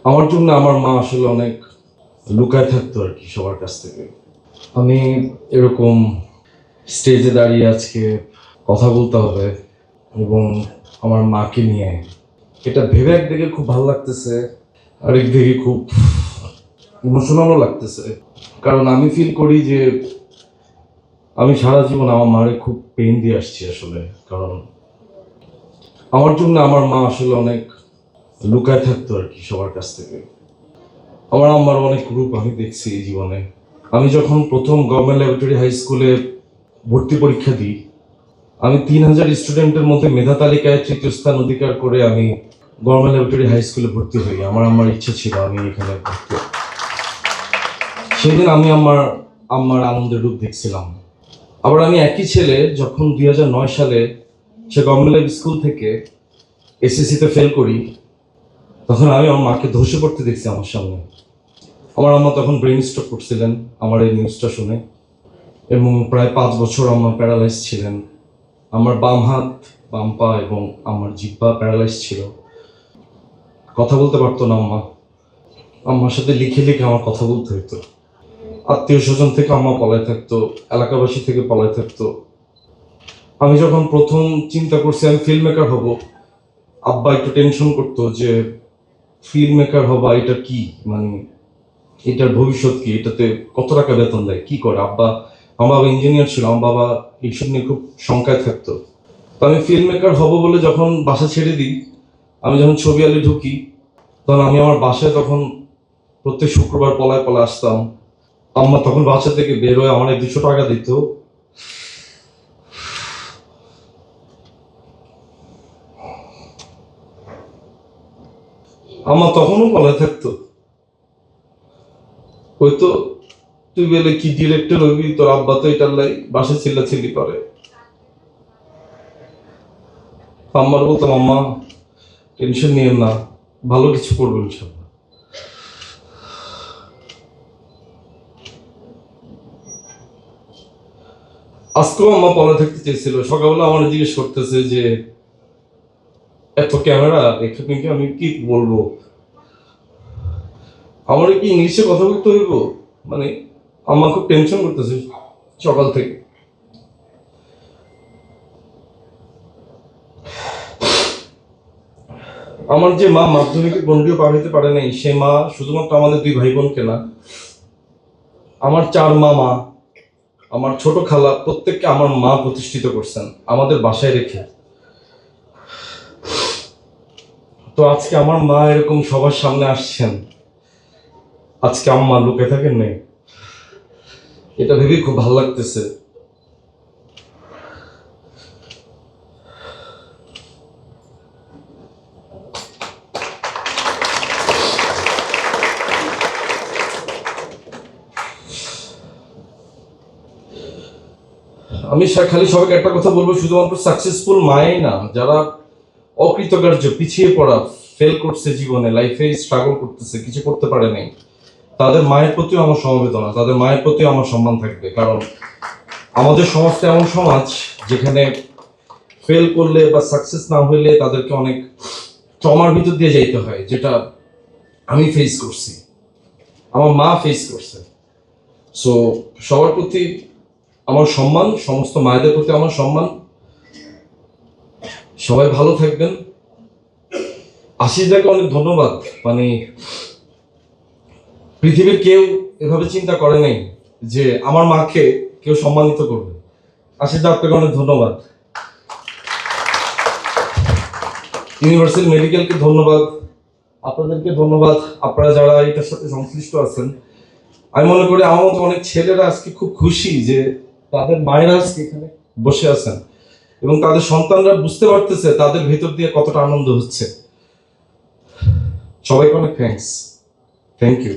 আমার জন্য আমার মা আসলে অনেক লুকায় থাকতো আর কি সবার কাছ থেকে। আমি এরকম স্টেজে দাঁড়িয়ে আজকে কথা বলতে হবে এবং আমার মাকে নিয়ে, এটা ভেবে একদিকে খুব ভালো লাগতেছে, আরেকদিকে খুব ইমোশনালও লাগতেছে। কারণ আমি ফিল করি যে আমি সারা জীবন আমার মারে খুব পেইন দিয়ে আসছি আসলে। কারণ আমার জন্য আমার মা আসলে অনেক লুকায় থাকতো আর কি সবার কাছ থেকে। আমার আম্মার অনেক রূপ আমি দেখছি এই জীবনে। আমি যখন প্রথম গভর্নমেন্ট ল্যাবরেটরি হাই স্কুলে ভর্তি পরীক্ষা দিই, আমি 3000 স্টুডেন্টের মধ্যে মেধা তালিকায় তৃতীয় স্থান অধিকার করে আমি গভর্নমেন্ট ল্যাবরেটরি হাই স্কুলে ভর্তি হই। আমার ইচ্ছা ছিল আমি এখানে ভর্তি হই। সেদিন আমি আম্মার আনন্দের রূপ দেখছিলাম। আবার আমি একই ছেলে যখন 2009 সালে সে গভর্নমেন্ট ল্যাব স্কুল থেকে এসএসসিতে ফেল করি, তখন আমি আমার মাকে ধসে পড়তে দেখছি আমার সামনে। আমার আম্মা তখন ব্রেন স্ট্রোক করছিলেন আমার এই নিউজটা শুনে, এবং প্রায় 5 বছর আম্মা প্যারালাইজ ছিলেন। আমার বাম হাত, বাম পা এবং আমার জিহ্বা প্যারালাইজ ছিল। কথা বলতে পারতো না আম্মা। আম্মার সাথে লিখে লিখে আমার কথা বলতে হতো। আত্মীয় স্বজন থেকে আম্মা পলায় থাকতো, এলাকাবাসী থেকে পলায় থাকতো। আমি যখন প্রথম চিন্তা করছি আমি ফিল্ম মেকার হব, আব্বা একটু টেনশন করতো যে ফিল্ম মেকার হবা এটা কি, মানে এটার ভবিষ্যৎ কি, এটাতে কত টাকা বেতন দেয়, কি করে আব্বা। আমার বাবা ইঞ্জিনিয়ার ছিল, আমার বাবা এইসব নিয়ে খুব শঙ্কায় থাকতো। তো আমি ফিল্ম মেকার হব বলে যখন বাসা ছেড়ে দিই, আমি যখন ছবি আলে ঢুকি, তখন আমি আমার বাসায় তখন প্রত্যেক শুক্রবার পলায় পলায় আসতাম। আম্মা তখন বাসা থেকে বের হয়ে আমার 200 টাকা দিত। আম্মা তখনও পলায় থাকতো, হয়তো তুই বলে কি ডিরেক্টর হবি, তোর আব্বা তো এটার লাই বাসা চিল্লাচিল্লি করে। আম্মার বলতাম আম্মা টেনশন নিয়েন না, ভালো কিছু করবেন সব। আজকেও আম্মা পলা থাকতে চেয়েছিল। সকালবেলা আমার জিজ্ঞেস করতেছে যে এত ক্যামেরা এখানে কি আমি কি বলবো, আমার কি ইংলিশে কথা বলতে হইব, মানে আম্মা খুব টেনশন করতেছে সকাল থেকে। আমার যে মা মাধ্যমিকে গণ্ডিও পার হইতে পারে নাই, সে মা শুধুমাত্র আমাদের 2 ভাই বোনকে না, আমার 4 মামা, আমার ছোট খালা প্রত্যেককে আমার মা প্রতিষ্ঠিত করছেন আমাদের বাসায় রেখে। তো আজকে আমার মা এরকম সবার সামনে আসছেন, আজকে আম্মা লুকে থাকেন নাই, এটা ভেবে খুব ভালো লাগতেছে। আমি খালি সবাইকে একটা কথা বলবো, শুধুমাত্র সাকসেসফুল মাই না, যারা অকৃতকার্য, পিছিয়ে পড়া, ফেল করছে জীবনে, লাইফে স্ট্রাগল করতেছে, কিছু করতে পারে নাই, তাদের মায়ের প্রতিও আমার সমবেদনা, তাদের মায়ের প্রতিও আমার সম্মান থাকবে। কারণ আমাদের সমাজটা এমন সমাজ যেখানে ফেল করলে বা সাকসেস না হইলে তাদেরকে অনেক ট্রমার ভিতর দিয়ে যাইতে হয়, যেটা আমি ফেস করছি, আমার মা ফেস করছে। সো সবার প্রতি আমার সম্মান, সমস্ত মায়েদের প্রতি আমার সম্মান। সবাই ভালো থাকবেন। আশিসদাকে অনেক ধন্যবাদ। মানে পৃথিবীর কেউ এভাবে চিন্তা করে নাই যে আমার মাকে কেউ সম্মানিত করবে। আশিসদা, আপনাকে অনেক ধন্যবাদ। ইউনিভার্সাল মেডিকেলকে ধন্যবাদ, আপনাদেরকে ধন্যবাদ, আপনারা যারা এটার সাথে সংশ্লিষ্ট আছেন। আমি মনে করি আমার মতো অনেক ছেলেরা আজকে খুব খুশি যে তাদের মায়েরা আজকে এখানে বসে আছেন এবং তাদের সন্তানরা বুঝতে পারতেছে তাদের ভেতর দিয়ে কতটা আনন্দ হচ্ছে। সবাইকে অনেক থ্যাংক ইউ।